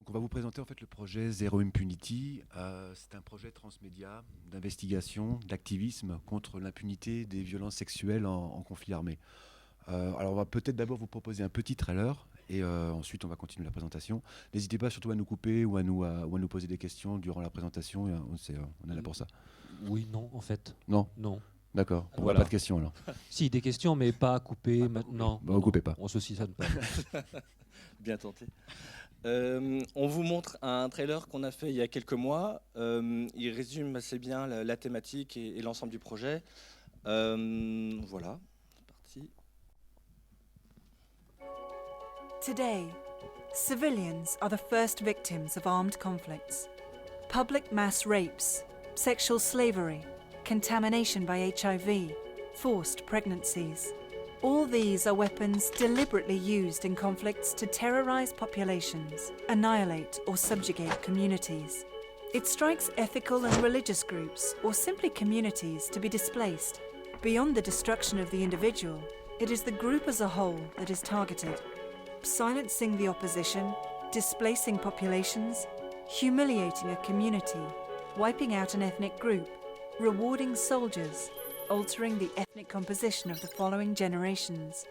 Donc on va vous présenter en fait le projet Zero Impunity. C'est un projet transmédia d'investigation, d'activisme contre l'impunité des violences sexuelles en conflit armé. Alors on va peut-être d'abord vous proposer un petit trailer et ensuite on va continuer la présentation. N'hésitez pas surtout à nous couper ou à nous poser des questions durant la présentation. On est là pour ça. Oui, non, en fait. Non. Non. D'accord. Bon, bah, pas Voilà. de questions alors. Si, des questions, mais pas à couper maintenant. Bah, vous coupez pas. On se sonne pas. Bien tenté. On vous montre un trailer qu'on a fait il y a quelques mois. Il résume assez bien la thématique et l'ensemble du projet. Voilà, c'est parti. Today, civilians are the first victims of armed conflicts. Public mass rapes, sexual slavery, contamination by HIV, forced pregnancies. All these are weapons deliberately used in conflicts to terrorize populations, annihilate or subjugate communities. It strikes ethical and religious groups or simply communities to be displaced. Beyond the destruction of the individual, it is the group as a whole that is targeted. Silencing the opposition, displacing populations, humiliating a community, wiping out an ethnic group, rewarding soldiers, altering the ethnic composition of the following generations.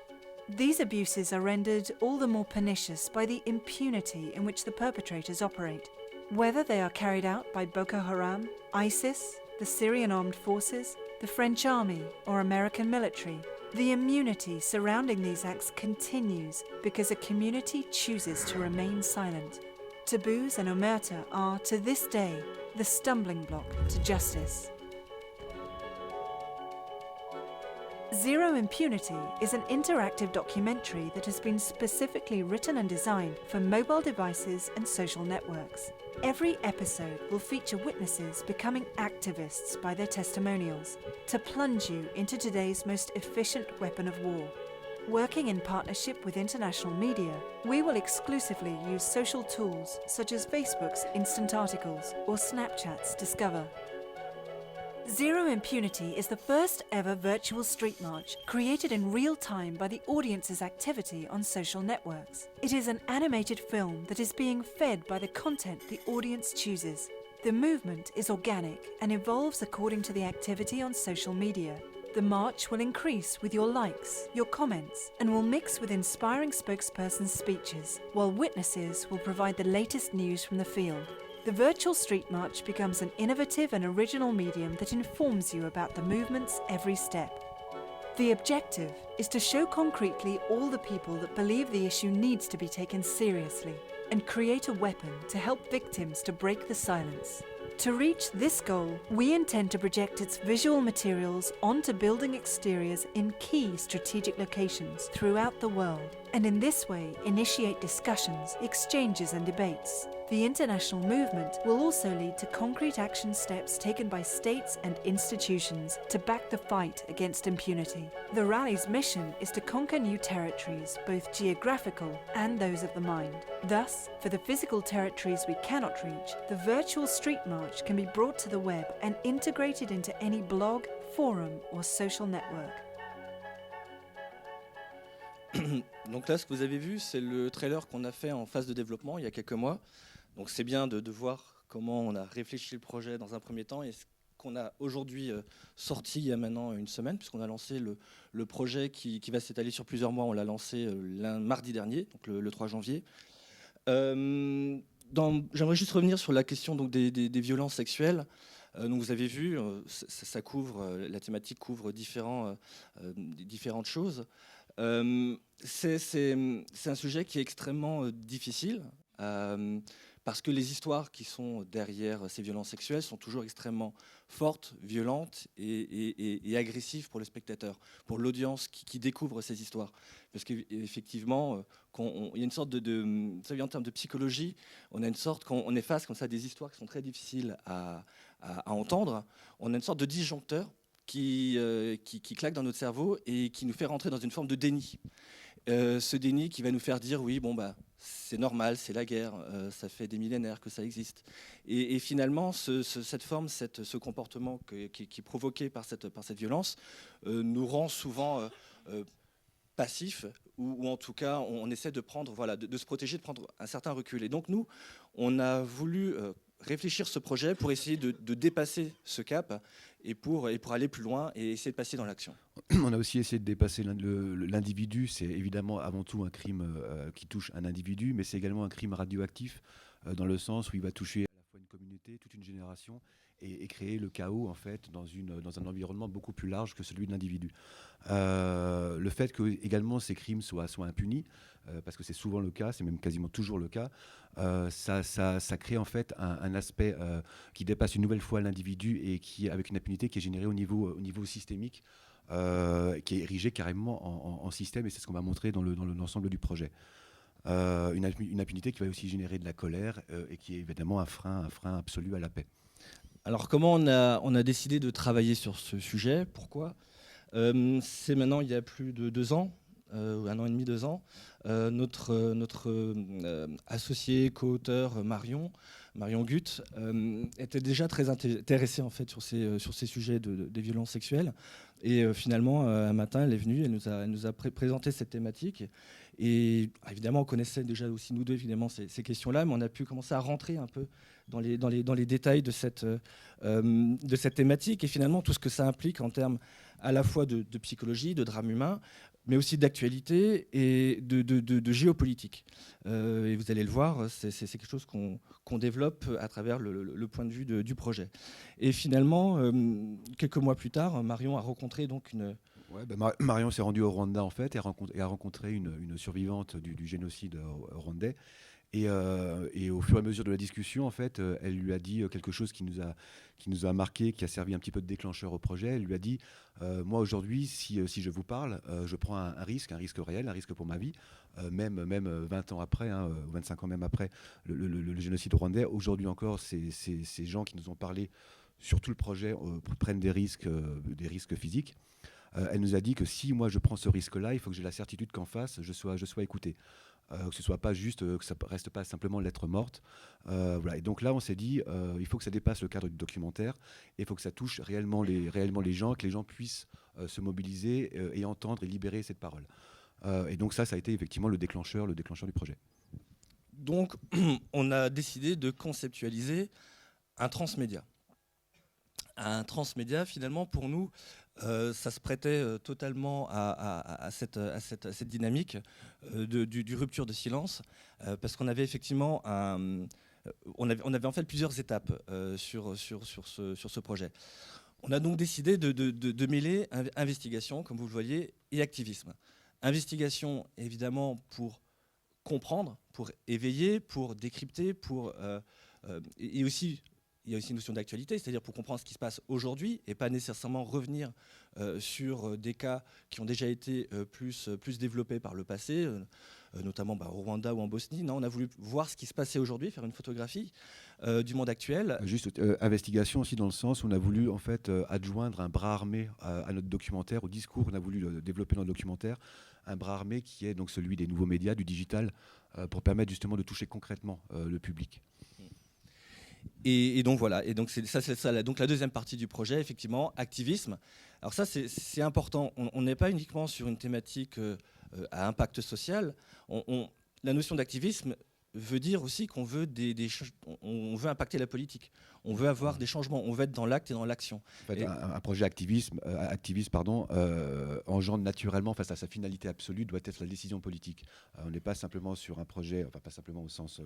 These abuses are rendered all the more pernicious by the impunity in which the perpetrators operate. Whether they are carried out by Boko Haram, ISIS, the Syrian armed forces, the French army, or American military, the immunity surrounding these acts continues because a community chooses to remain silent. Taboos and omerta are, to this day, the stumbling block to justice. Zero Impunity is an interactive documentary that has been specifically written and designed for mobile devices and social networks. Every episode will feature witnesses becoming activists by their testimonials to plunge you into today's most efficient weapon of war. Working in partnership with international media, we will exclusively use social tools such as Facebook's Instant Articles or Snapchat's Discover. Zero Impunity is the first ever virtual street march created in real time by the audience's activity on social networks. It is an animated film that is being fed by the content the audience chooses. The movement is organic and evolves according to the activity on social media. The march will increase with your likes, your comments, and will mix with inspiring spokespersons' speeches, while witnesses will provide the latest news from the field. The virtual street march becomes an innovative and original medium that informs you about the movement's every step. The objective is to show concretely all the people that believe the issue needs to be taken seriously and create a weapon to help victims to break the silence. To reach this goal, we intend to project its visual materials onto building exteriors in key strategic locations throughout the world, and in this way initiate discussions, exchanges and debates. The international movement will also lead to concrete action steps taken by states and institutions to back the fight against impunity. The rally's mission is to conquer new territories, both geographical and those of the mind. Thus, for the physical territories we cannot reach, the virtual street march can be brought to the web and integrated into any blog, forum or social network. Donc là, ce que vous avez vu, c'est le trailer qu'on a fait en phase de développement il y a quelques mois. Donc c'est bien de voir comment on a réfléchi le projet dans un premier temps et ce qu'on a aujourd'hui sorti il y a maintenant une semaine, puisqu'on a lancé le projet qui va s'étaler sur plusieurs mois. On l'a lancé mardi dernier, donc le 3 janvier. J'aimerais juste revenir sur la question donc, des violences sexuelles. Donc vous avez vu, ça couvre, la thématique couvre différentes choses. C'est un sujet qui est extrêmement difficile. Parce que les histoires qui sont derrière ces violences sexuelles sont toujours extrêmement fortes, violentes et agressives pour le spectateur, pour l'audience qui découvre ces histoires. Parce qu'effectivement, il y a une sorte vous savez, en termes de psychologie, on a une sorte, quand on est face comme ça à des histoires qui sont très difficiles à entendre, on a une sorte de disjoncteur qui claque dans notre cerveau et qui nous fait rentrer dans une forme de déni. Ce déni qui va nous faire dire oui, bon bah c'est normal, c'est la guerre, ça fait des millénaires que ça existe. Et finalement, cette forme, ce comportement qui est provoqué par cette violence nous rend souvent passif, ou en tout cas, on essaie de prendre, voilà, de se protéger, de prendre un certain recul. Et donc nous, on a voulu réfléchir ce projet pour essayer de dépasser ce cap et pour aller plus loin et essayer de passer dans l'action. On a aussi essayé de dépasser l'individu. C'est évidemment avant tout un crime qui touche un individu, mais c'est également un crime radioactif dans le sens où il va toucher à la fois une communauté, toute une génération et créer le chaos en fait dans un environnement beaucoup plus large que celui de l'individu. Le fait que également ces crimes soient impunis, parce que c'est souvent le cas, c'est même quasiment toujours le cas, ça crée en fait un aspect qui dépasse une nouvelle fois l'individu et qui avec une impunité qui est générée au niveau systémique, qui est érigée carrément en système, et c'est ce qu'on va montrer dans l'ensemble du projet. Une impunité qui va aussi générer de la colère et qui est évidemment un frein absolu à la paix. Alors comment on a décidé de travailler sur ce sujet? Pourquoi? C'est maintenant il y a plus de 2 ans, 1 an et demi, 2 ans, notre associé, co-auteur Marion Gutt était déjà très intéressée en fait sur ces sujets des violences sexuelles. Et finalement, un matin, elle est venue, elle nous a présenté cette thématique. Et évidemment, on connaissait déjà aussi nous deux évidemment ces questions-là, mais on a pu commencer à rentrer un peu dans les détails de cette thématique et finalement tout ce que ça implique en termes à la fois de psychologie, de drame humain, mais aussi d'actualité et de géopolitique. Et vous allez le voir, c'est quelque chose qu'on développe à travers le point de vue du projet. Et finalement, quelques mois plus tard, Marion a rencontré donc Marion s'est rendue au Rwanda en fait et a rencontré une survivante du génocide rwandais. Et au fur et à mesure de la discussion, en fait, elle lui a dit quelque chose qui nous a marqué, qui a servi un petit peu de déclencheur au projet. Elle lui a dit moi aujourd'hui, si je vous parle, je prends un risque réel, un risque pour ma vie, même 20 ans après, 25 ans même après le génocide rwandais. Aujourd'hui encore, ces gens qui nous ont parlé sur tout le projet prennent des risques physiques. Elle nous a dit que si moi je prends ce risque-là, il faut que j'ai la certitude qu'en face, je sois écouté. Que ce soit pas juste, que ça reste pas simplement lettre morte. Voilà. Et donc là, on s'est dit, il faut que ça dépasse le cadre du documentaire, et il faut que ça touche réellement les gens, que les gens puissent se mobiliser et entendre et libérer cette parole. Et donc ça a été effectivement le déclencheur du projet. Donc, on a décidé de conceptualiser un transmédia. Un transmédia, finalement, pour nous, ça se prêtait totalement à cette dynamique du rupture de silence, parce qu'on avait effectivement on avait en fait plusieurs étapes sur ce projet. On a donc décidé de mêler investigation, comme vous le voyez, et activisme. Investigation, évidemment, pour comprendre, pour éveiller, pour décrypter, et aussi... Il y a aussi une notion d'actualité, c'est-à-dire pour comprendre ce qui se passe aujourd'hui et pas nécessairement revenir sur des cas qui ont déjà été plus développés par le passé, notamment au Rwanda ou en Bosnie. Non, on a voulu voir ce qui se passait aujourd'hui, faire une photographie du monde actuel. Juste investigation aussi dans le sens où on a voulu en fait adjoindre un bras armé à notre documentaire, au discours qu'on a voulu développer dans le documentaire, un bras armé qui est donc celui des nouveaux médias, du digital, pour permettre justement de toucher concrètement le public. Et donc voilà, et donc c'est ça. Donc la deuxième partie du projet, effectivement, activisme. Alors ça, c'est important. On n'est pas uniquement sur une thématique à impact social. La notion d'activisme veut dire aussi qu'on veut on veut impacter la politique. On veut avoir des changements. On veut être dans l'acte et dans l'action. En fait, un projet activiste engendre naturellement, face à sa finalité absolue, doit être la décision politique. On n'est pas simplement sur un projet, enfin pas simplement au sens,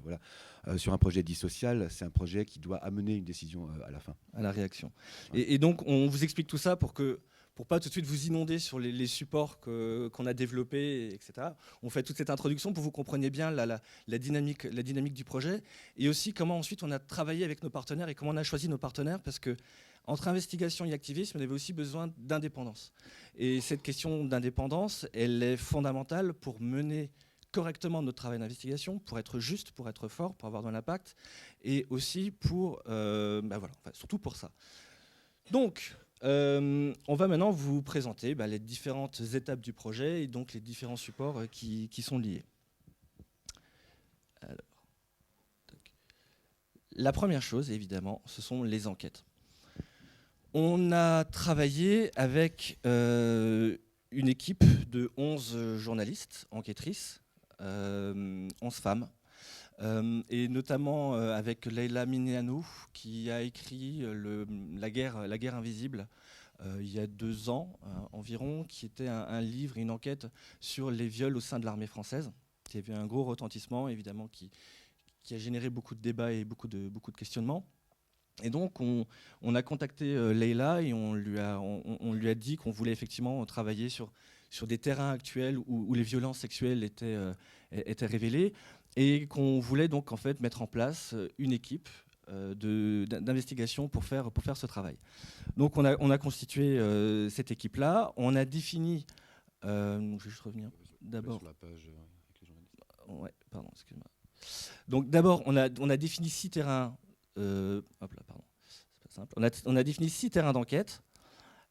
sur un projet dit social, c'est un projet qui doit amener une décision à la fin. À la réaction. Ouais. Et donc, on vous explique tout ça pour pas tout de suite vous inonder sur les supports qu'on a développés, etc. On fait toute cette introduction pour que vous compreniez bien la dynamique du projet, et aussi comment ensuite on a travaillé avec nos partenaires et comment on a choisi nos partenaires, parce que entre investigation et activisme, on avait aussi besoin d'indépendance. Et cette question d'indépendance, elle est fondamentale pour mener correctement notre travail d'investigation, pour être juste, pour être fort, pour avoir de l'impact, et aussi surtout pour ça. Donc, on va maintenant vous présenter les différentes étapes du projet et donc les différents supports qui sont liés. Alors, la première chose, évidemment, ce sont les enquêtes. On a travaillé avec une équipe de 11 journalistes, enquêtrices, 11 femmes, et notamment avec Leila Mineanu, qui a écrit la guerre invisible il y a 2 ans environ, qui était un livre, une enquête sur les viols au sein de l'armée française, qui avait un gros retentissement, évidemment, qui a généré beaucoup de débats et beaucoup de questionnements. Et donc, on a contacté Leila et on lui a dit qu'on voulait effectivement travailler sur des terrains actuels où les violences sexuelles étaient révélées, et qu'on voulait donc en fait mettre en place une équipe d'investigation pour faire ce travail. Donc, on a constitué cette équipe-là. On a défini. Je vais juste revenir d'abord. Sur la page avec les journalistes. Ouais, pardon, excuse-moi. Donc, d'abord, on a défini 6 terrains. Hop là, pardon. C'est pas simple. On a défini 6 terrains d'enquête.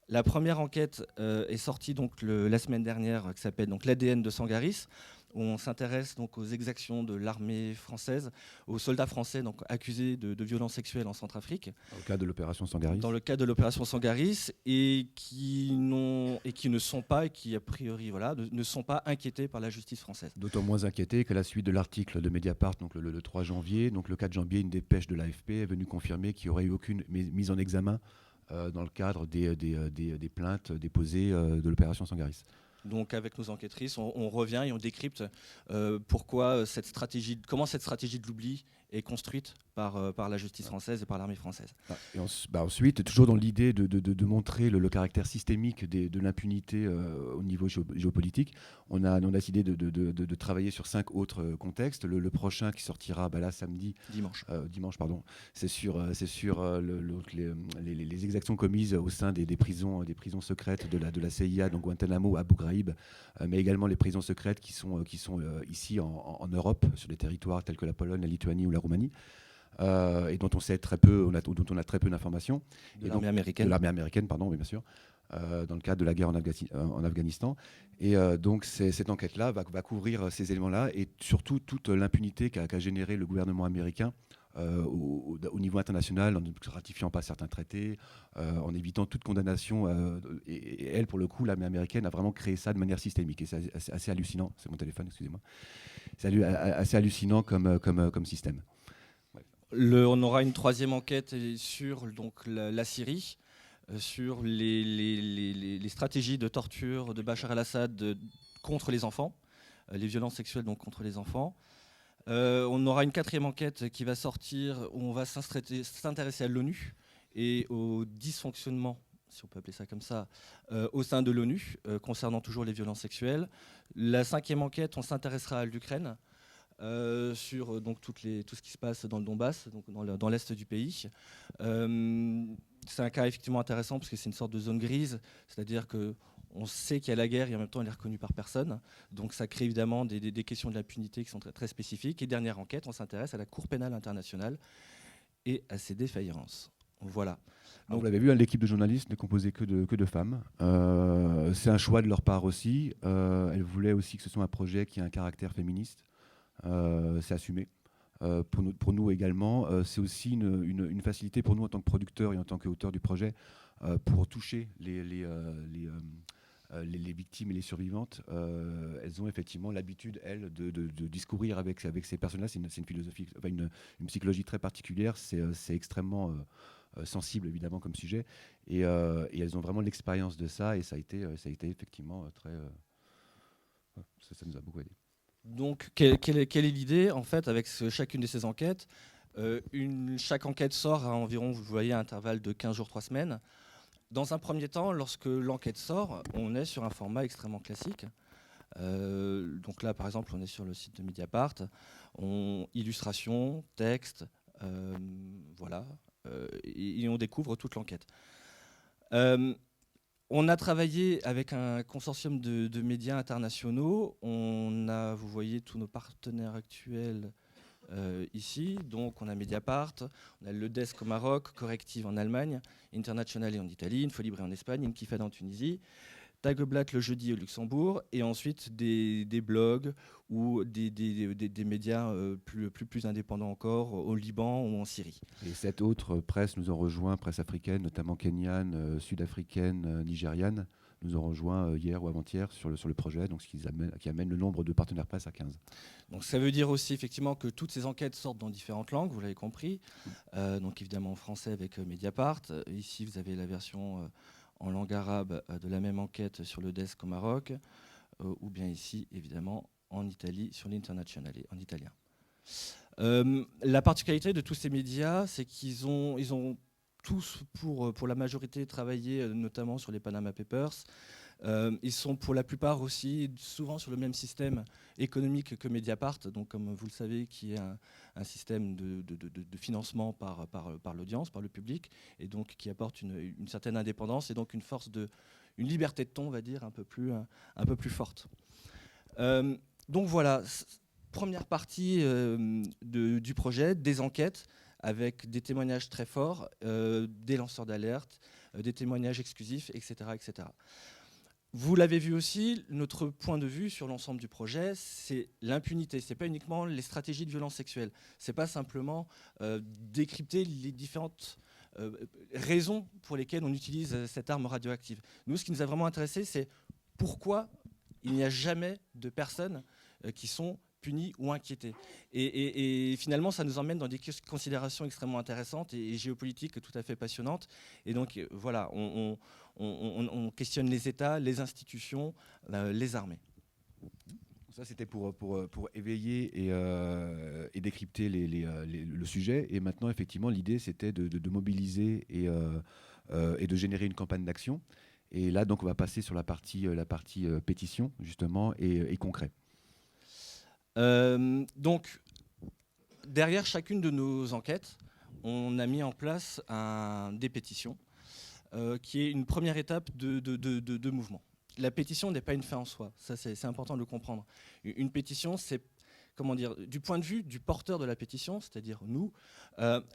La première enquête est sortie donc la semaine dernière, qui s'appelle donc l'ADN de Sangaris, où on s'intéresse donc aux exactions de l'armée française, aux soldats français donc accusés de violences sexuelles en Centrafrique. Dans le cadre de l'opération Sangaris. Dans le cadre de l'opération Sangaris, et qui ne sont pas, et qui a priori ne sont pas inquiétés par la justice française. D'autant moins inquiété qu'à la suite de l'article de Mediapart, donc le 3 janvier, donc le 4 janvier, une dépêche de l'AFP est venue confirmer qu'il n'y aurait eu aucune mise en examen dans le cadre des plaintes déposées de l'opération Sangaris. Donc avec nos enquêtrices, on revient et on décrypte comment cette stratégie de l'oubli est construite par la justice française et par l'armée française. Et ensuite, toujours dans l'idée de montrer le caractère systémique de l'impunité au niveau géopolitique, on a décidé de travailler sur 5 autres contextes. Le prochain qui sortira là dimanche, pardon, c'est sur les exactions commises au sein des prisons secrètes de la CIA, donc Guantanamo, Abu Ghraib, mais également les prisons secrètes qui sont ici en Europe, sur des territoires tels que la Pologne, la Lituanie ou la Roumanie. Et dont on sait très peu, dont on a très peu d'informations. De l'armée américaine. De l'armée américaine, pardon, oui, bien sûr, dans le cadre de la guerre en Afghanistan. Et donc cette enquête-là va couvrir ces éléments-là et surtout toute l'impunité qu'a généré le gouvernement américain au niveau international, en ne ratifiant pas certains traités, en évitant toute condamnation. Et elle, pour le coup, l'armée américaine a vraiment créé ça de manière systémique. Et c'est assez hallucinant. C'est mon téléphone, excusez-moi. C'est assez hallucinant comme système. On aura une 3e enquête sur donc, la Syrie, sur les stratégies de torture de Bachar el-Assad contre les enfants, les violences sexuelles donc, contre les enfants. On aura une 4e enquête qui va sortir où on va s'intéresser à l'ONU et au dysfonctionnement, si on peut appeler ça comme ça, au sein de l'ONU, concernant toujours les violences sexuelles. La 5e enquête, on s'intéressera à l'Ukraine. Sur donc, tout ce qui se passe dans le Donbass, donc dans l'est du pays. C'est un cas effectivement intéressant parce que c'est une sorte de zone grise, c'est-à-dire qu'on sait qu'il y a la guerre et en même temps elle est reconnue par personne. Donc ça crée évidemment des questions de l'impunité qui sont très, très spécifiques. Et dernière enquête, on s'intéresse à la Cour pénale internationale et à ses défaillances. Voilà. Donc, vous l'avez vu, l'équipe de journalistes n'est composée que de femmes. C'est un choix de leur part aussi. Elles voulaient aussi que ce soit un projet qui ait un caractère féministe. C'est assumé. Pour nous également, c'est aussi une facilité pour nous en tant que producteurs et en tant qu'auteurs du projet pour toucher les victimes et les survivantes. Elles ont effectivement l'habitude, elles, de discourir avec ces personnes-là. C'est une philosophie, une psychologie très particulière. C'est extrêmement sensible, évidemment, comme sujet. Et elles ont vraiment l'expérience de ça. Et ça a été effectivement très... ça nous a beaucoup aidé. Donc, quelle est l'idée en fait avec chacune de ces enquêtes? Chaque enquête sort à environ, vous voyez, un intervalle de 15 jours, 3 semaines. Dans un premier temps, lorsque l'enquête sort, on est sur un format extrêmement classique. Donc là, par exemple, on est sur le site de Mediapart. Illustration, texte, voilà, et on découvre toute l'enquête. On a travaillé avec un consortium de médias internationaux. Vous voyez tous nos partenaires actuels ici. Donc on a Mediapart, on a Le Desk au Maroc, Corrective en Allemagne, International en Italie, Infolibre en Espagne, Inkifada en Tunisie, Tageblatt le jeudi au Luxembourg, et ensuite des blogs ou des médias plus indépendants encore au Liban ou en Syrie. Et 7 autres presses nous ont rejoints, presse africaine, notamment kenyane, sud-africaine, nigériane, nous ont rejoint hier ou avant-hier sur le projet, donc qui amène le nombre de partenaires presse à 15. Donc ça veut dire aussi effectivement que toutes ces enquêtes sortent dans différentes langues, vous l'avez compris. Donc évidemment en français avec Mediapart. Ici vous avez la version en langue arabe de la même enquête sur le desk au Maroc, ou bien ici évidemment en Italie sur l'Internazionale en italien. La particularité de tous ces médias, c'est qu'ils ont tous, pour la majorité, travaillé notamment sur les Panama Papers. Ils sont pour la plupart aussi souvent sur le même système économique que Mediapart, donc comme vous le savez, qui est un système de financement par l'audience, par le public, et donc qui apporte une certaine indépendance et donc une liberté de ton, on va dire, un peu plus forte. Donc voilà, première partie du projet, des enquêtes avec des témoignages très forts, des lanceurs d'alerte, des témoignages exclusifs, etc., etc. Vous l'avez vu aussi, notre point de vue sur l'ensemble du projet, c'est l'impunité. Ce n'est pas uniquement les stratégies de violence sexuelle. Ce n'est pas simplement décrypter les différentes raisons pour lesquelles on utilise cette arme radioactive. Nous, ce qui nous a vraiment intéressé, c'est pourquoi il n'y a jamais de personnes qui sont punies ou inquiétées. Et finalement, ça nous emmène dans des considérations extrêmement intéressantes et géopolitiques tout à fait passionnantes. Et donc, voilà, on questionne les États, les institutions, les armées. Ça, c'était pour éveiller et décrypter le sujet. Et maintenant, effectivement, l'idée, c'était de mobiliser et de générer une campagne d'action. Et là, donc, on va passer sur la partie pétition, justement, et concret. Donc, derrière chacune de nos enquêtes, on a mis en place des pétitions, qui est une première étape de mouvement. La pétition n'est pas une fin en soi, ça c'est important de le comprendre. Une pétition, c'est, comment dire, du point de vue du porteur de la pétition, c'est-à-dire nous,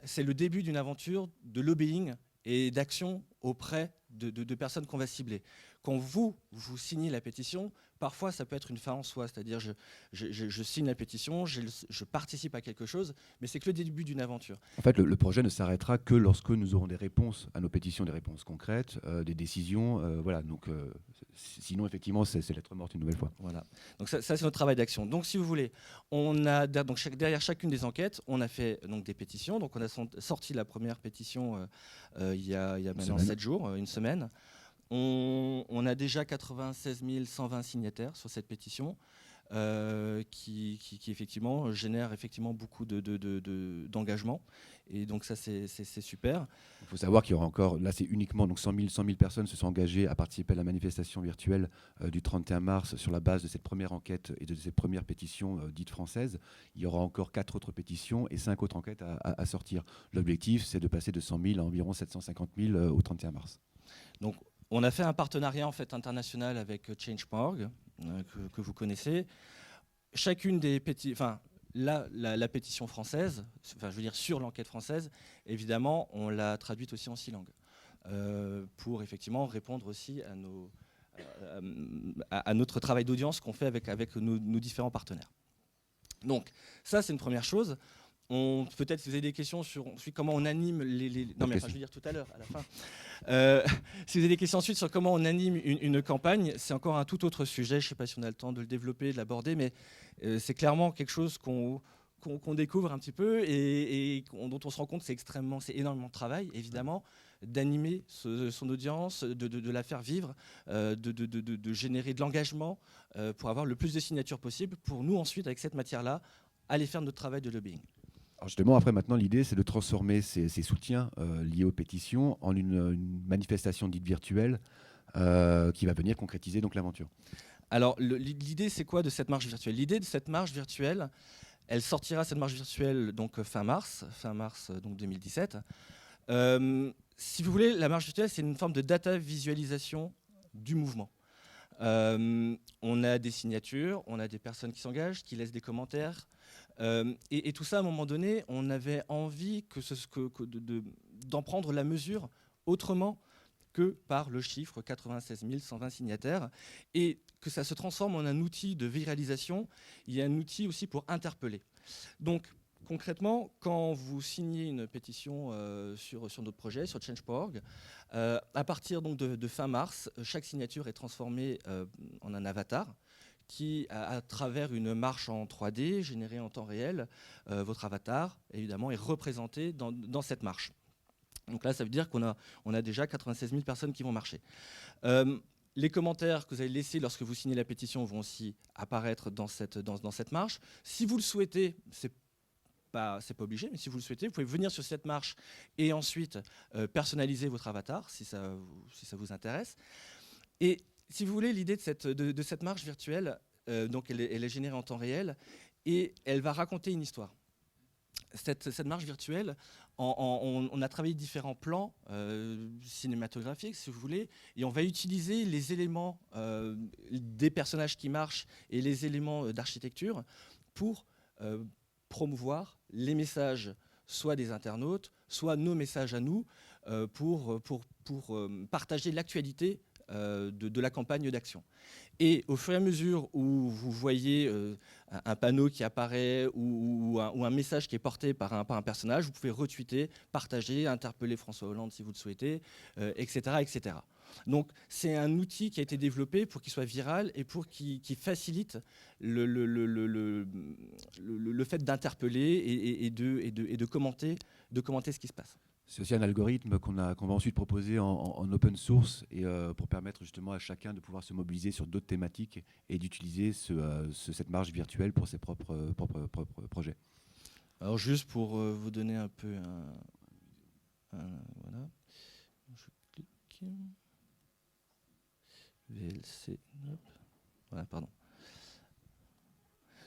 c'est le début d'une aventure de lobbying et d'action auprès de personnes qu'on va cibler. Quand vous signez la pétition, parfois ça peut être une fin en soi, c'est-à-dire je signe la pétition, je participe à quelque chose, mais c'est que le début d'une aventure. En fait, le projet ne s'arrêtera que lorsque nous aurons des réponses à nos pétitions, des réponses concrètes, des décisions. Voilà. Donc, sinon, effectivement, c'est lettre morte une nouvelle fois. Voilà. Donc ça c'est notre travail d'action. Donc, si vous voulez, on a derrière chacune des enquêtes, on a fait donc des pétitions. Donc, on a sorti la première pétition il y a maintenant 7 jours, une semaine. On a déjà 96 120 signataires sur cette pétition qui effectivement génère effectivement beaucoup d'engagement. Et donc ça, c'est super. Il faut savoir qu'il y aura encore, là c'est uniquement donc 100 000 personnes se sont engagées à participer à la manifestation virtuelle du 31 mars sur la base de cette première enquête et de cette première pétition dite française. Il y aura encore 4 autres pétitions et 5 autres enquêtes à sortir. L'objectif, c'est de passer de 100 000 à environ 750 000 au 31 mars. Donc, on a fait un partenariat en fait international avec Change.org que vous connaissez. Chacune des pétitions, la pétition française, je veux dire sur l'enquête française, évidemment, on l'a traduite aussi en 6 langues pour effectivement répondre aussi à notre travail d'audience qu'on fait avec nos différents partenaires. Donc, ça c'est une première chose. Peut-être si vous avez des questions sur comment on anime Non, mais je veux dire tout à l'heure, à la fin. Si vous avez des questions ensuite sur comment on anime une campagne, c'est encore un tout autre sujet. Je ne sais pas si on a le temps de le développer, de l'aborder, mais c'est clairement quelque chose qu'on découvre un petit peu et dont on se rend compte que c'est énormément de travail, évidemment, d'animer son audience, de la faire vivre, de générer de l'engagement pour avoir le plus de signatures possible, pour nous ensuite, avec cette matière-là, aller faire notre travail de lobbying. Alors justement, après, maintenant, l'idée, c'est de transformer ces soutiens liés aux pétitions en une manifestation dite virtuelle qui va venir concrétiser donc l'aventure. Alors, l'idée, c'est quoi de cette marche virtuelle ? L'idée de cette marche virtuelle, elle sortira, cette marche virtuelle, donc fin mars donc 2017. Si vous voulez, la marche virtuelle, c'est une forme de data visualisation du mouvement. On a des signatures, on a des personnes qui s'engagent, qui laissent des commentaires. Et tout ça, à un moment donné, on avait envie d'en prendre la mesure autrement que par le chiffre 96 120 signataires, et que ça se transforme en un outil de viralisation, il y a un outil aussi pour interpeller. Donc, concrètement, quand vous signez une pétition sur notre projet, sur Change.org, à partir donc, de fin mars, chaque signature est transformée en un avatar qui, à travers une marche en 3D générée en temps réel, votre avatar, évidemment, est représenté dans cette marche. Donc là, ça veut dire qu'on a déjà 96 000 personnes qui vont marcher. Les commentaires que vous allez laisser lorsque vous signez la pétition vont aussi apparaître dans cette marche. Si vous le souhaitez, c'est pas obligé, mais si vous le souhaitez, vous pouvez venir sur cette marche et ensuite personnaliser votre avatar, si ça vous intéresse. Et si vous voulez, l'idée de cette marche virtuelle, donc elle est générée en temps réel et elle va raconter une histoire. Cette marche virtuelle, on a travaillé différents plans cinématographiques, si vous voulez, et on va utiliser les éléments des personnages qui marchent et les éléments d'architecture pour promouvoir les messages, soit des internautes, soit nos messages à nous, pour partager l'actualité de la campagne d'action. Et au fur et à mesure où vous voyez un panneau qui apparaît ou un message qui est porté par un personnage, vous pouvez retweeter, partager, interpeller François Hollande si vous le souhaitez, etc., etc. Donc c'est un outil qui a été développé pour qu'il soit viral et pour qu'il facilite le fait d'interpeller et de commenter ce qui se passe. C'est aussi un algorithme qu'on va ensuite proposer en open source et pour permettre justement à chacun de pouvoir se mobiliser sur d'autres thématiques et d'utiliser cette marge virtuelle pour ses propres projets. Alors juste pour vous donner un peu voilà. Je clique. VLC. Hop. Voilà, pardon.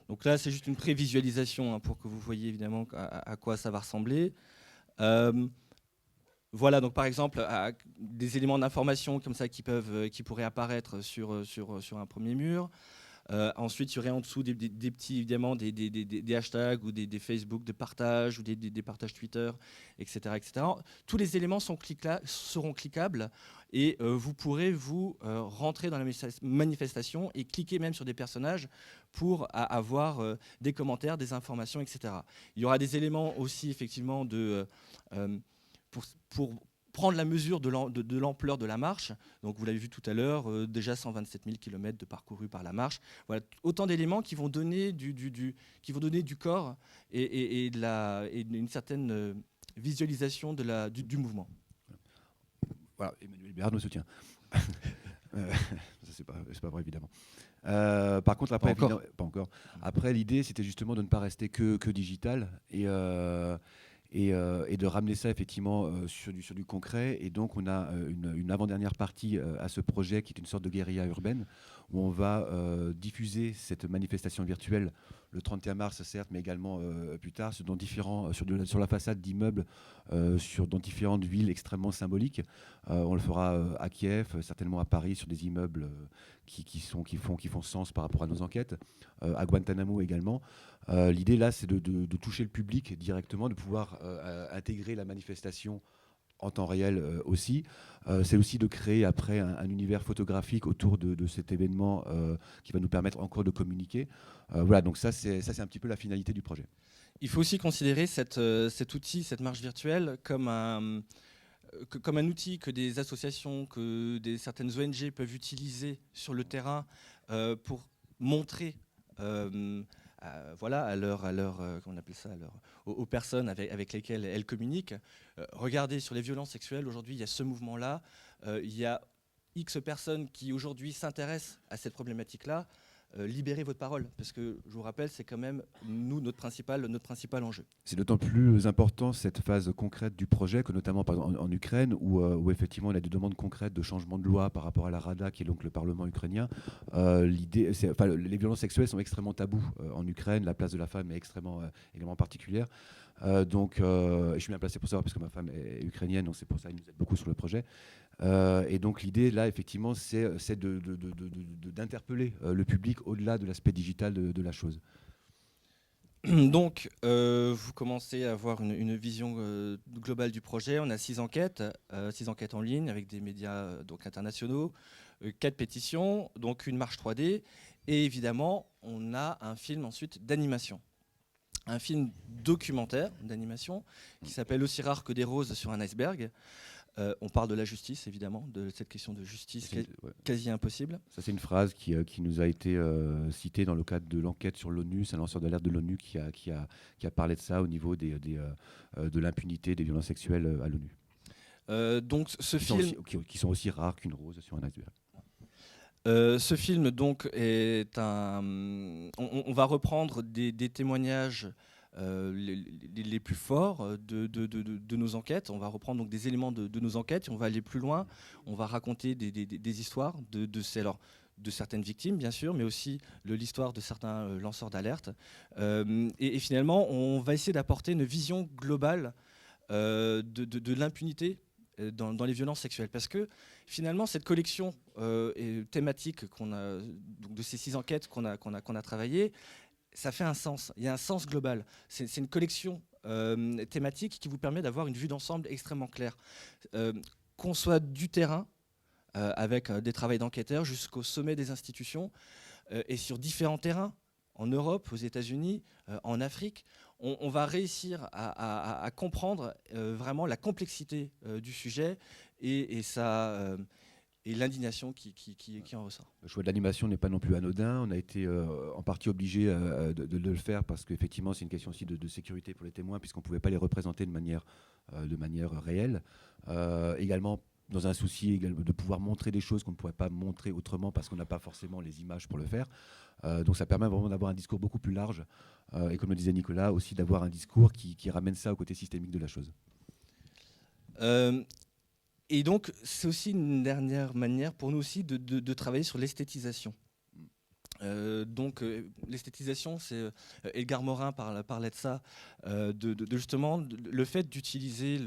Donc là, c'est juste une prévisualisation pour que vous voyez évidemment à quoi ça va ressembler. Voilà, donc par exemple, des éléments d'information comme ça qui pourraient apparaître sur un premier mur. Ensuite, il y aurait en dessous des petits, évidemment, des hashtags ou des Facebook de partage ou des partages Twitter, etc., etc. Tous les éléments seront cliquables et vous pourrez rentrer dans la manifestation et cliquer même sur des personnages pour avoir des commentaires, des informations, etc. Il y aura des éléments aussi, effectivement, pour prendre la mesure de l'ampleur de la marche. Donc vous l'avez vu tout à l'heure, déjà 127 000 km de parcourus par la marche. Voilà, autant d'éléments qui vont donner du corps et une certaine visualisation du mouvement. Voilà, Emmanuel Béard nous soutient. Ça, c'est pas vrai, évidemment. Par contre, après, pas encore. Après, l'idée, c'était justement de ne pas rester que digital et de ramener ça effectivement sur du concret. Et donc on a une avant-dernière partie à ce projet qui est une sorte de guérilla urbaine où on va diffuser cette manifestation virtuelle le 31 mars certes, mais également plus tard sur la façade d'immeubles dans différentes villes extrêmement symboliques. On le fera à Kiev, certainement à Paris sur des immeubles qui font sens par rapport à nos enquêtes, à Guantanamo également. L'idée là, c'est de toucher le public directement, de pouvoir intégrer la manifestation en temps réel aussi. C'est aussi de créer après un univers photographique autour de cet événement qui va nous permettre encore de communiquer. Voilà, donc ça c'est un petit peu la finalité du projet. Il faut aussi considérer cet outil, cette marche virtuelle, comme un outil que des associations, que certaines ONG peuvent utiliser sur le terrain pour montrer voilà, comment on appelle ça, aux personnes avec lesquelles elles communiquent. Regardez, sur les violences sexuelles, aujourd'hui, il y a ce mouvement-là. Il y a X personnes qui, aujourd'hui, s'intéressent à cette problématique-là. Libérez votre parole, parce que, je vous rappelle, c'est quand même, notre principal enjeu. C'est d'autant plus important, cette phase concrète du projet, que notamment en Ukraine, où effectivement, il y a des demandes concrètes de changement de loi par rapport à la Rada, qui est donc le Parlement ukrainien. Les violences sexuelles sont extrêmement tabous en Ukraine. La place de la femme est également particulière. Donc, je suis bien placé pour savoir, parce que ma femme est ukrainienne, donc c'est pour ça qu'il nous aide beaucoup sur le projet. Et donc l'idée là effectivement c'est d'interpeller le public au-delà de l'aspect digital de la chose. Donc vous commencez à avoir une vision globale du projet. On a 6 enquêtes en ligne avec des médias donc internationaux, 4 pétitions, donc une marche 3D et évidemment on a un film ensuite d'animation. un film documentaire d'animation qui s'appelle Aussi rare que des roses sur un iceberg. On parle de la justice, évidemment, de cette question de justice quasi impossible. Ça, c'est une phrase qui nous a été citée dans le cadre de l'enquête sur l'ONU. C'est un lanceur d'alerte de l'ONU qui a parlé de ça au niveau de l'impunité des violences sexuelles à l'ONU. Donc, ce film... qui sont aussi rares qu'une rose sur un iceberg. Ce film donc est on va reprendre des témoignages les plus forts de nos enquêtes. On va reprendre donc des éléments de nos enquêtes et on va aller plus loin. On va raconter des histoires de certaines victimes, bien sûr, mais aussi l'histoire de certains lanceurs d'alerte. Et finalement, on va essayer d'apporter une vision globale de l'impunité dans les violences sexuelles. Parce que finalement, cette collection thématique de ces 6 enquêtes qu'on a travaillées, ça fait un sens. Il y a un sens global. C'est une collection thématique qui vous permet d'avoir une vue d'ensemble extrêmement claire. Qu'on soit du terrain, avec des travaux d'enquêteurs, jusqu'au sommet des institutions, et sur différents terrains, en Europe, aux États-Unis, en Afrique, on va réussir à comprendre vraiment la complexité du sujet et l'indignation qui en ressort. Le choix de l'animation n'est pas non plus anodin. On a été en partie obligé de le faire parce qu'effectivement, c'est une question aussi de sécurité pour les témoins puisqu'on ne pouvait pas les représenter de manière réelle. Également, dans un souci de pouvoir montrer des choses qu'on ne pourrait pas montrer autrement parce qu'on n'a pas forcément les images pour le faire. Donc ça permet vraiment d'avoir un discours beaucoup plus large et comme le disait Nicolas, aussi d'avoir un discours qui ramène ça au côté systémique de la chose. Et donc c'est aussi une dernière manière pour nous aussi de travailler sur l'esthétisation. L'esthétisation, c'est Edgar Morin parlait de ça, justement le fait d'utiliser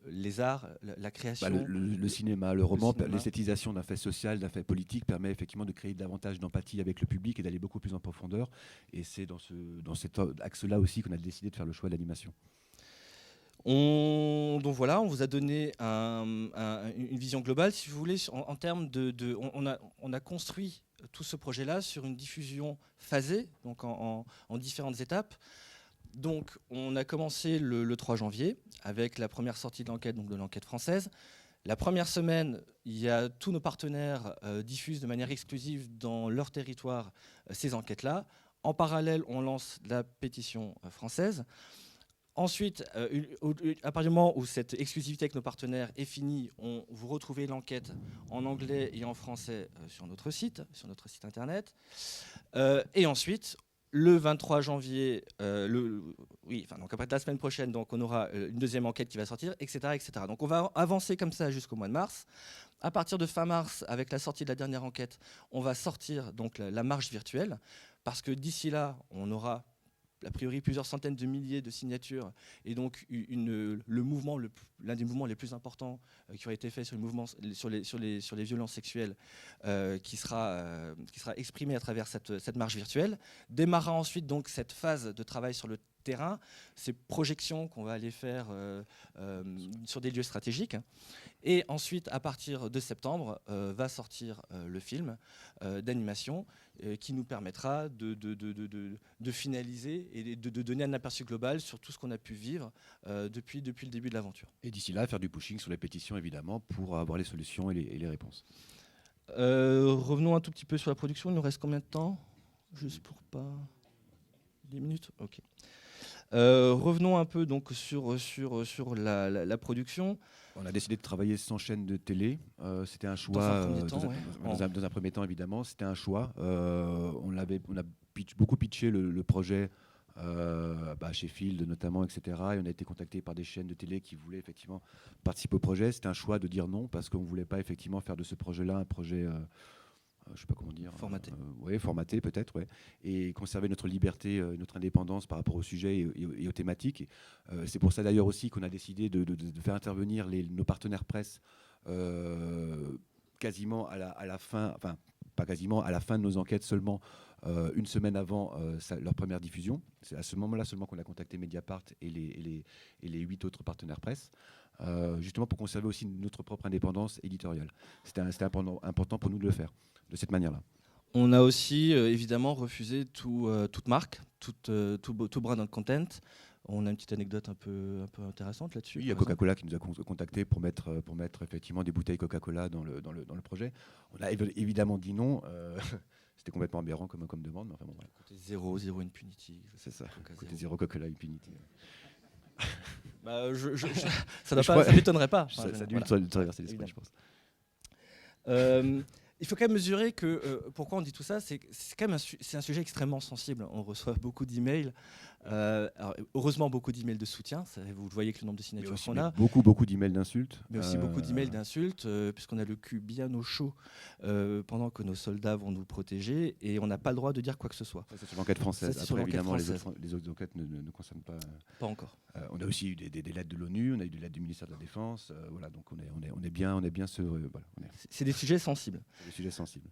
les arts, la création. Le cinéma, le roman, l'esthétisation d'un fait social, d'un fait politique permet effectivement de créer davantage d'empathie avec le public et d'aller beaucoup plus en profondeur. Et c'est dans cet axe-là aussi qu'on a décidé de faire le choix de l'animation. Donc voilà, on vous a donné une vision globale, si vous voulez, en termes on a construit tout ce projet-là sur une diffusion phasée, donc en différentes étapes. Donc, on a commencé le 3 janvier avec la première sortie de l'enquête, donc de l'enquête française. La première semaine, il y a tous nos partenaires diffusent de manière exclusive dans leur territoire ces enquêtes-là. En parallèle, on lance la pétition française. Ensuite, à partir du moment où cette exclusivité avec nos partenaires est finie, vous retrouvez l'enquête en anglais et en français sur notre site internet. Et ensuite, le 23 janvier, donc après la semaine prochaine, donc on aura une deuxième enquête qui va sortir, etc., etc. Donc on va avancer comme ça jusqu'au mois de mars. À partir de fin mars, avec la sortie de la dernière enquête, on va sortir donc la marche virtuelle, parce que d'ici là, on aura a priori plusieurs centaines de milliers de signatures, et donc l'un des mouvements les plus importants qui aurait été fait sur les violences sexuelles, qui sera exprimé à travers cette marche virtuelle. Démarrera ensuite donc cette phase de travail sur le terrain, ces projections qu'on va aller faire sur des lieux stratégiques. Et ensuite, à partir de septembre, va sortir le film d'animation qui nous permettra de finaliser et de donner un aperçu global sur tout ce qu'on a pu vivre depuis le début de l'aventure. Et d'ici là, faire du pushing sur les pétitions, évidemment, pour avoir les solutions et les réponses. Revenons un tout petit peu sur la production. Il nous reste combien de temps? Juste pour pas... 10 minutes? Ok. Revenons un peu donc sur la production. On a décidé de travailler sans chaîne de télé. C'était un choix. Dans un premier temps, évidemment, c'était un choix. On a beaucoup pitché le projet chez Field notamment, etc. Et on a été contacté par des chaînes de télé qui voulaient effectivement participer au projet. C'était un choix de dire non parce qu'on ne voulait pas effectivement faire de ce projet-là un projet... je sais pas comment dire. Formaté peut-être, ouais. Et conserver notre liberté, notre indépendance par rapport au sujet et aux thématiques. C'est pour ça d'ailleurs aussi qu'on a décidé de faire intervenir nos partenaires presse quasiment à la fin, enfin pas quasiment, à la fin de nos enquêtes seulement, une semaine avant leur première diffusion. C'est à ce moment-là seulement qu'on a contacté Mediapart et les 8 autres partenaires presse. Justement pour conserver aussi notre propre indépendance éditoriale. C'était important pour nous de le faire de cette manière-là. On a aussi évidemment refusé toute marque, tout brand and content. On a une petite anecdote un peu intéressante là-dessus. Oui, il y a Coca-Cola qui nous a contacté pour mettre effectivement des bouteilles Coca-Cola dans le projet. On a évidemment dit non. C'était complètement aberrant comme demande. Mais enfin, bon, voilà. Côté zéro impunity. C'est ça. Coca Côté zéro. zéro Coca-Cola Impunity. Bah, ça m'étonnerait pas. Ça a dû Voilà. le traverser l'esprit, je pense. Il faut quand même mesurer que pourquoi on dit tout ça, c'est quand même c'est un sujet extrêmement sensible. On reçoit beaucoup d'emails. Alors, heureusement, beaucoup d'emails de soutien. Vous voyez que le nombre de signatures qu'on a. Beaucoup d'emails d'insultes. Mais aussi beaucoup d'emails d'insultes, puisqu'on a le cul bien au chaud pendant que nos soldats vont nous protéger et on n'a pas le droit de dire quoi que ce soit. Ça, c'est sur l'enquête française. Ça, c'est sur Après, l'enquête évidemment, française. les autres enquêtes ne concernent pas. Pas encore. On a aussi eu des lettres de l'ONU, on a eu des lettres du ministère de la Défense. Voilà, donc on est bien voilà, C'est des sujets sensibles. des sujets sensibles.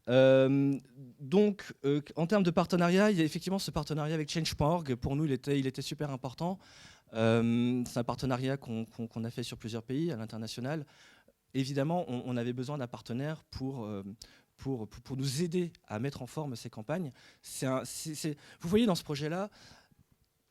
Donc, en termes de partenariat, il y a effectivement ce partenariat avec Change.org. Pour nous, il était super important. C'est un partenariat qu'on a fait sur plusieurs pays à l'international. Évidemment, on avait besoin d'un partenaire pour nous aider à mettre en forme ces campagnes. Vous voyez, dans ce projet-là,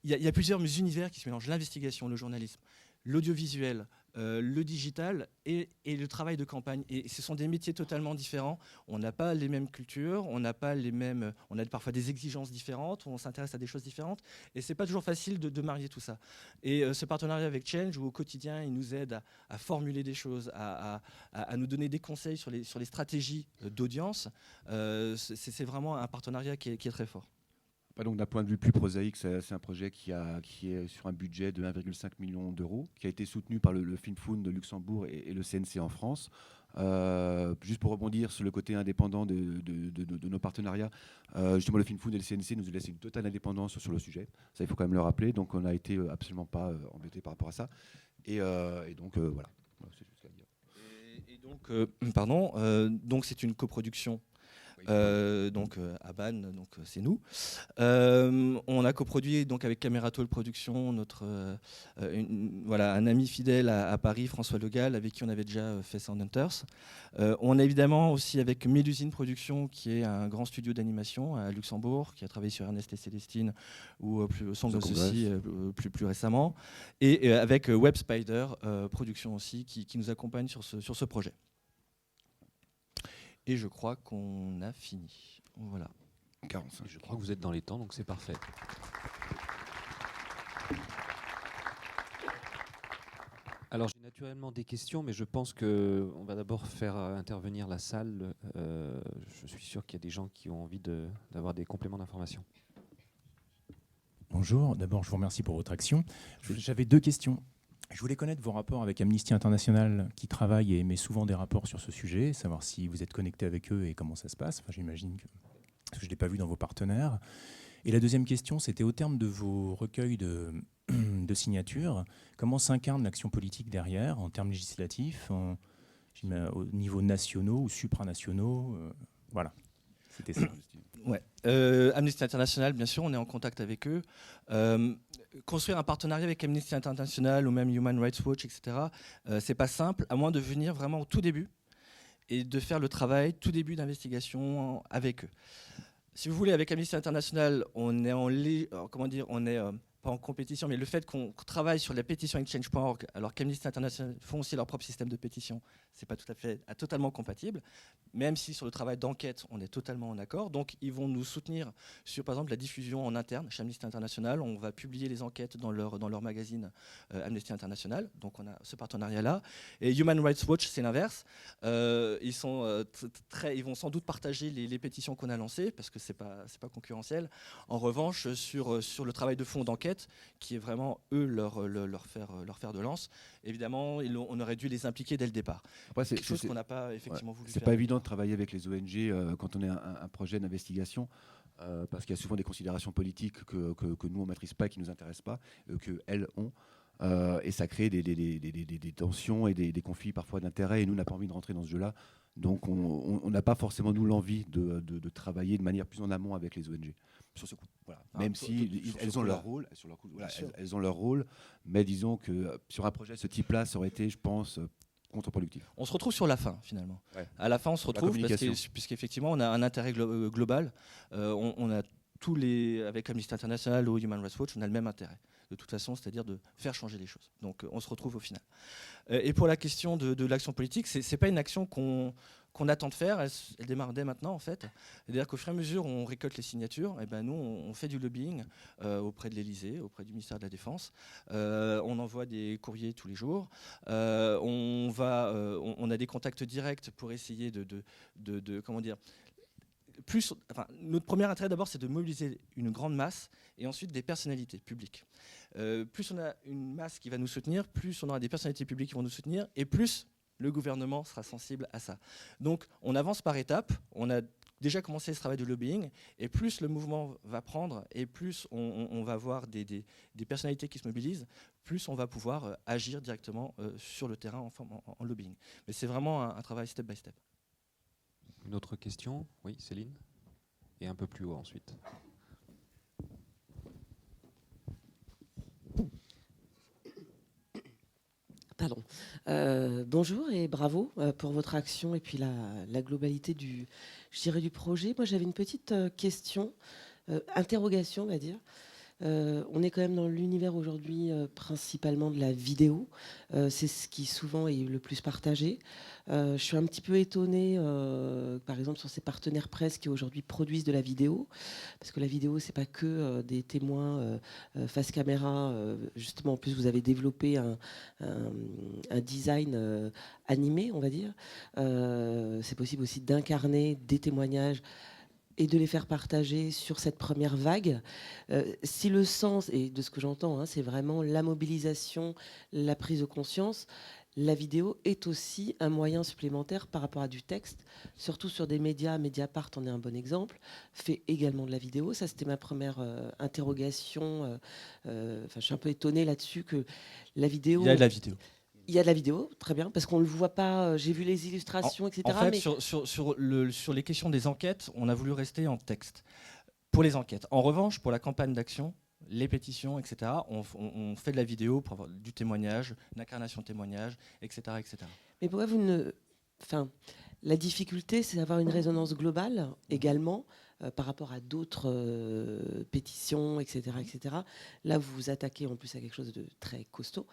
il y a plusieurs univers qui se mélangent. L'investigation, le journalisme, l'audiovisuel, le digital et le travail de campagne. Et ce sont des métiers totalement différents. On n'a pas les mêmes cultures, on a parfois des exigences différentes, on s'intéresse à des choses différentes. Et c'est pas toujours facile de marier tout ça. Et ce partenariat avec Change, où au quotidien, il nous aide à formuler des choses, à nous donner des conseils sur les stratégies d'audience, c'est vraiment un partenariat qui est très fort. Donc d'un point de vue plus prosaïque, c'est un projet qui est sur un budget de 1,5 million d'euros, qui a été soutenu par le Film Fund de Luxembourg et le CNC en France. Juste pour rebondir sur le côté indépendant de nos partenariats, justement le Film Fund et le CNC nous ont laissé une totale indépendance sur le sujet. Ça, il faut quand même le rappeler. Donc on n'a été absolument pas embêtés par rapport à ça. Et donc voilà, c'est juste à dire. Donc c'est une coproduction. Aban, c'est nous. On a coproduit donc avec Cameratoll Production, un ami fidèle à Paris, François Le Gall, avec qui on avait déjà fait Soundhunters. On a évidemment aussi avec Mélusine Productions, qui est un grand studio d'animation à Luxembourg, qui a travaillé sur Ernest et Célestine ou Song of the Sea plus récemment, et avec Web Spider Productions aussi, qui nous accompagne sur ce projet. Et je crois qu'on a fini. Voilà. 45. Je crois que vous êtes dans les temps, donc c'est parfait. Alors j'ai naturellement des questions, mais je pense qu'on va d'abord faire intervenir la salle. Je suis sûr qu'il y a des gens qui ont envie d'avoir des compléments d'information. Bonjour, d'abord je vous remercie pour votre action. J'avais 2 questions. Je voulais connaître vos rapports avec Amnesty International qui travaille et émet souvent des rapports sur ce sujet, savoir si vous êtes connecté avec eux et comment ça se passe. Enfin, j'imagine parce que je ne l'ai pas vu dans vos partenaires. Et la deuxième question, c'était au terme de vos recueils de signatures, comment s'incarne l'action politique derrière, en termes législatifs, au niveau nationaux ou supranationaux voilà, c'était ça. Ouais. Amnesty International, bien sûr, on est en contact avec eux. Construire un partenariat avec Amnesty International ou même Human Rights Watch, etc., c'est pas simple, à moins de venir vraiment au tout début et de faire le travail, tout début d'investigation avec eux. Si vous voulez, avec Amnesty International, on est pas en compétition, mais le fait qu'on travaille sur la pétition avec Change.org, alors qu'Amnesty International font aussi leur propre système de pétition, c'est pas totalement compatible, même si sur le travail d'enquête, on est totalement en accord. Donc, ils vont nous soutenir sur, par exemple, la diffusion en interne chez Amnesty International. On va publier les enquêtes dans leur magazine Amnesty International. Donc, on a ce partenariat-là. Et Human Rights Watch, c'est l'inverse. Ils vont sans doute partager les pétitions qu'on a lancées, parce que c'est pas concurrentiel. En revanche, sur le travail de fond d'enquête, qui est vraiment, eux, leur fer de lance, évidemment, on aurait dû les impliquer dès le départ. Après, quelque chose qu'on n'a pas effectivement voulu faire. C'est pas évident de travailler avec les ONG quand on est un projet d'investigation, parce qu'il y a souvent des considérations politiques que nous on maîtrise pas, qui nous intéressent pas, qu'elles ont. Et ça crée des tensions et des conflits parfois d'intérêts, et nous on n'a pas envie de rentrer dans ce jeu-là. Donc on n'a pas forcément nous l'envie de travailler de manière plus en amont avec les ONG sur ce coup. Voilà. Même si elles ont leur rôle, elles ont leur rôle, mais disons que sur un projet de ce type-là, ça aurait été, je pense, contre-productif. On se retrouve sur la fin, finalement. Ouais. À la fin, on se retrouve communication. puisqu'effectivement, on a un intérêt global. On a avec Amnesty International ou Human Rights Watch, on a le même intérêt, de toute façon, c'est-à-dire de faire changer les choses. Donc, on se retrouve au final. Et pour la question de l'action politique, c'est pas une action qu'on attend de faire, elle démarre dès maintenant en fait. C'est-à-dire qu'au fur et à mesure où on récolte les signatures, et ben nous on fait du lobbying auprès de l'Élysée, auprès du ministère de la Défense. On envoie des courriers tous les jours. On a des contacts directs pour essayer de comment dire. Notre premier intérêt d'abord, c'est de mobiliser une grande masse et ensuite des personnalités publiques. Plus on a une masse qui va nous soutenir, plus on aura des personnalités publiques qui vont nous soutenir, et plus le gouvernement sera sensible à ça. Donc on avance par étapes, on a déjà commencé ce travail de lobbying, et plus le mouvement va prendre, et plus on va avoir des personnalités qui se mobilisent, plus on va pouvoir agir directement sur le terrain en lobbying. Mais c'est vraiment un travail step by step. Une autre question? Oui, Céline? Et un peu plus haut ensuite. Pardon. Bonjour et bravo pour votre action et puis la globalité du projet. Moi, j'avais une petite question, interrogation, on va dire. On est quand même dans l'univers aujourd'hui principalement de la vidéo. C'est ce qui souvent est le plus partagé. Je suis un petit peu étonnée, par exemple, sur ces partenaires presse qui aujourd'hui produisent de la vidéo. Parce que la vidéo, c'est pas que des témoins face caméra. Justement, en plus, vous avez développé un design animé, on va dire. C'est possible aussi d'incarner des témoignages et de les faire partager sur cette première vague. Si le sens, et de ce que j'entends, c'est vraiment la mobilisation, la prise de conscience, la vidéo est aussi un moyen supplémentaire par rapport à du texte, surtout sur des médias. Mediapart en est un bon exemple, fait également de la vidéo. Ça, c'était ma première interrogation. Je suis un peu étonnée là-dessus que la vidéo... Il y a de la vidéo. Il y a de la vidéo, très bien, parce qu'on ne le voit pas. J'ai vu les illustrations, etc. En fait, mais... sur les questions des enquêtes, on a voulu rester en texte pour les enquêtes. En revanche, pour la campagne d'action, les pétitions, etc., on fait de la vidéo pour avoir du témoignage, l'incarnation de témoignage, etc., etc. Mais pourquoi vous ne... la difficulté, c'est d'avoir une résonance globale également par rapport à d'autres pétitions, etc., etc. Là, vous vous attaquez en plus à quelque chose de très costaud,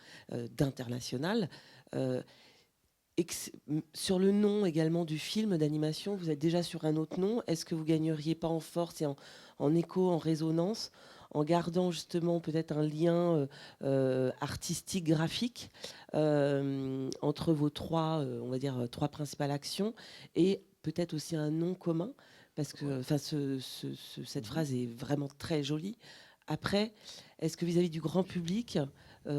d'international. Sur le nom également du film d'animation, vous êtes déjà sur un autre nom. Est-ce que vous gagneriez pas en force et en écho, en résonance, en gardant justement peut-être un lien artistique, graphique entre vos trois, on va dire, trois principales actions, et peut-être aussi un nom commun, parce que cette phrase est vraiment très jolie. Après, est-ce que vis-à-vis du grand public,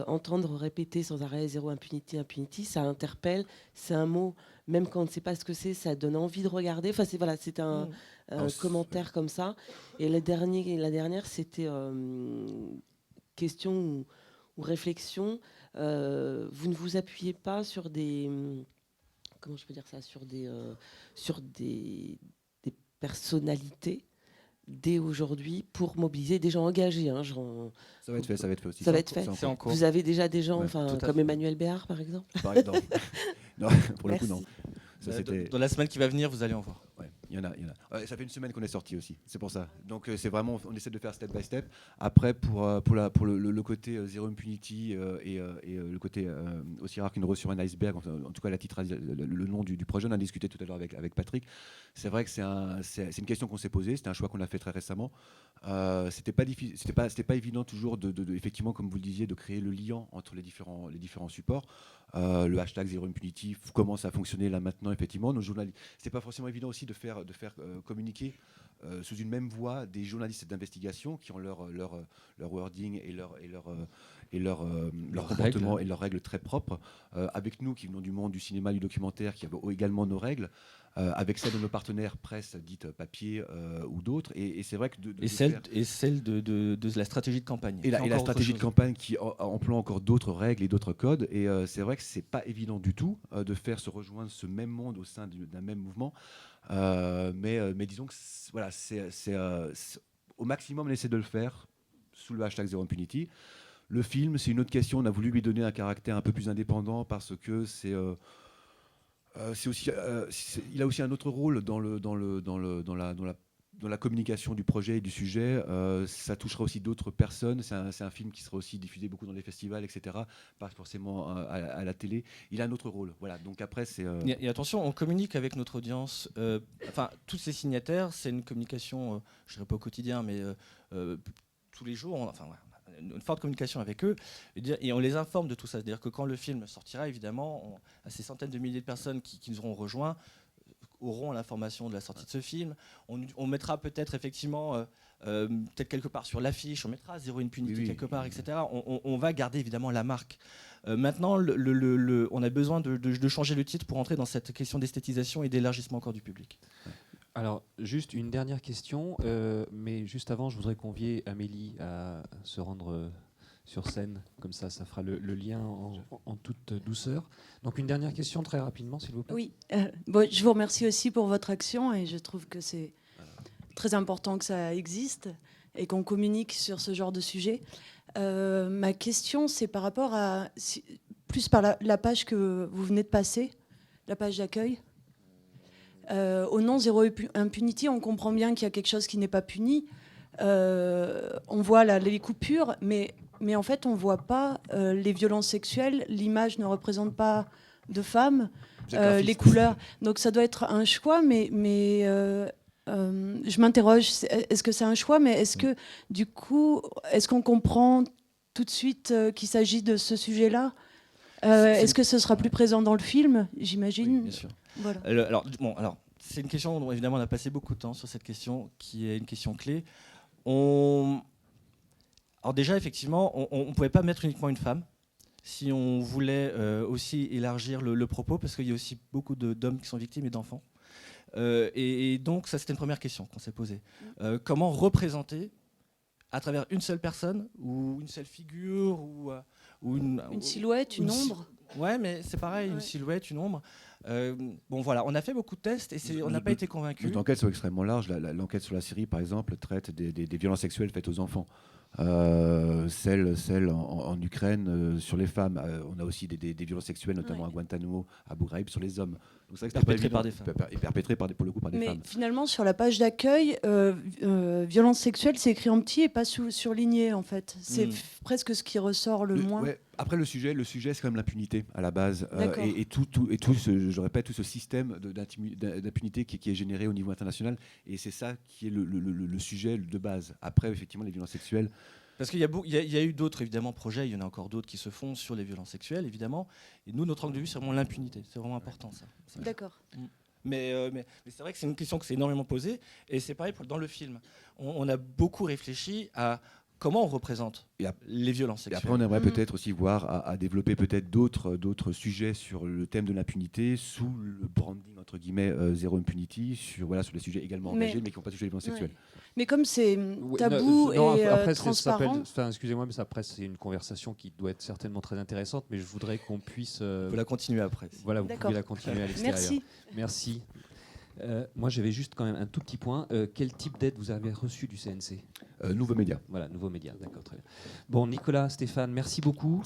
entendre répéter sans arrêt zéro impunité, impunity, ça interpelle, c'est un mot, même quand on ne sait pas ce que c'est, ça donne envie de regarder. Enfin, c'est un commentaire comme ça. Et la dernière, c'était question ou réflexion. Vous ne vous appuyez pas sur des... Comment je peux dire ça? Sur des personnalités dès aujourd'hui pour mobiliser des gens engagés. Ça va être fait aussi. Ça va être fait. C'est en cours. Vous avez déjà des gens, tout à comme fait. Emmanuel Béard, par exemple? Par exemple. Non, pour le coup, non. Merci. Ça, Dans la semaine qui va venir, vous allez en voir. Ouais, il y en a. Ça fait une semaine qu'on est sorti aussi, c'est pour ça. Donc c'est vraiment, on essaie de faire step by step. Après, pour le côté zéro impunity et le côté aussi rare qu'une rose sur un iceberg, en tout cas le nom du projet, on a discuté tout à l'heure avec Patrick. C'est vrai que c'est une question qu'on s'est posée, c'était un choix qu'on a fait très récemment. C'était pas évident toujours de effectivement, comme vous le disiez, de créer le lien entre les différents supports. Le hashtag zéro impunity commence à fonctionner là maintenant, effectivement. Nos journalistes, c'est pas forcément évident aussi de faire communiquer sous une même voix des journalistes d'investigation qui ont leur wording et leur comportement et leurs règles très propres, avec nous qui venons du monde du cinéma, du documentaire, qui avons également nos règles, avec celles de nos partenaires presse dites papier ou d'autres, et c'est vrai que celle de la stratégie de campagne. Et la stratégie de campagne qui emploie encore d'autres règles et d'autres codes, et c'est vrai que c'est pas évident du tout de faire se rejoindre ce même monde au sein d'un même mouvement, mais disons que voilà, c'est au maximum on essaie de le faire sous le hashtag zéro impunity. Le film, c'est une autre question, on a voulu lui donner un caractère un peu plus indépendant parce que c'est Il a aussi un autre rôle dans la communication du projet et du sujet. Ça touchera aussi d'autres personnes. C'est un film qui sera aussi diffusé beaucoup dans les festivals, etc. Pas forcément à la télé. Il a un autre rôle. Voilà. Donc après, c'est. Et attention, on communique avec notre audience. Enfin, tous ces signataires, c'est une communication, je dirais pas au quotidien, mais tous les jours. Enfin, ouais, une forte communication avec eux et on les informe de tout ça. C'est-à-dire que quand le film sortira, évidemment, ces centaines de milliers de personnes qui nous auront rejoints auront l'information de la sortie de ce film. On mettra peut-être effectivement, peut-être quelque part sur l'affiche, on mettra Zero Impunity quelque part, etc. On va garder évidemment la marque. Maintenant, on a besoin de changer le titre pour entrer dans cette question d'esthétisation et d'élargissement encore du public. Alors, juste une dernière question, mais juste avant, je voudrais convier Amélie à se rendre sur scène, comme ça fera le lien en toute douceur. Donc une dernière question très rapidement, s'il vous plaît. Oui, je vous remercie aussi pour votre action et je trouve que c'est très important que ça existe et qu'on communique sur ce genre de sujet. Ma question, c'est par rapport à, plus par la page que vous venez de passer, la page d'accueil. Au nom Zero Impunity, on comprend bien qu'il y a quelque chose qui n'est pas puni. On voit les coupures, mais en fait, on ne voit pas les violences sexuelles. L'image ne représente pas de femmes, les couleurs. Donc ça doit être un choix, mais je m'interroge, est-ce que c'est un choix? Mais est-ce que, du coup, est-ce qu'on comprend tout de suite qu'il s'agit de ce sujet-là? Est-ce que ce sera plus présent dans le film, j'imagine? Oui, bien sûr. Voilà. Alors, c'est une question dont évidemment on a passé beaucoup de temps sur cette question, qui est une question clé. Alors déjà, effectivement, on ne pouvait pas mettre uniquement une femme si on voulait aussi élargir le propos, parce qu'il y a aussi beaucoup d'hommes qui sont victimes et d'enfants. Et donc, ça, c'était une première question qu'on s'est posée. Comment représenter, à travers une seule personne, ou une seule figure, ou une silhouette, une ombre? Ouais, mais c'est pareil, une silhouette, une ombre. Bon, voilà, on a fait beaucoup de tests et on n'a pas été convaincus. Nos enquêtes sont extrêmement larges. L'enquête sur la Syrie, par exemple, traite des violences sexuelles faites aux enfants. Celle en Ukraine sur les femmes. On a aussi des violences sexuelles, notamment à Guantanamo, à Abu Ghraib, sur les hommes. Donc c'est perpétrées par des femmes. Et perpétrées pour le coup par des femmes. Mais finalement, sur la page d'accueil, violence sexuelle, c'est écrit en petit et pas surligné, en fait. C'est presque ce qui ressort le moins. Ouais. Après, le sujet, c'est quand même l'impunité à la base. Et je répète, tout ce système d'impunité qui est généré au niveau international. Et c'est ça qui est le sujet de base. Après, effectivement, les violences sexuelles. Parce qu'il y a eu d'autres, évidemment, projets. Il y en a encore d'autres qui se font sur les violences sexuelles, évidemment. Et nous, notre angle de vue, c'est vraiment l'impunité. C'est vraiment important, ça. D'accord. Mais c'est vrai que c'est une question que c'est énormément posée. Et c'est pareil dans le film. On a beaucoup réfléchi à comment on représente les violences sexuelles. Et après, on aimerait peut-être aussi voir à développer peut-être d'autres sujets sur le thème de l'impunité sous le branding entre guillemets Zero Impunity, sur les sujets également engagés mais qui n'ont pas touché les violences sexuelles. Mais comme c'est tabou et transparent... Excusez-moi, mais après c'est une conversation qui doit être certainement très intéressante, mais je voudrais qu'on puisse... On peut la continuer après. Voilà, vous pouvez la continuer à l'extérieur. Merci. Moi, j'avais juste quand même un tout petit point. Quel type d'aide vous avez reçu du CNC? Nouveaux Médias. Voilà, Nouveaux Médias, d'accord, très bien. Bon, Nicolas, Stéphane, merci beaucoup.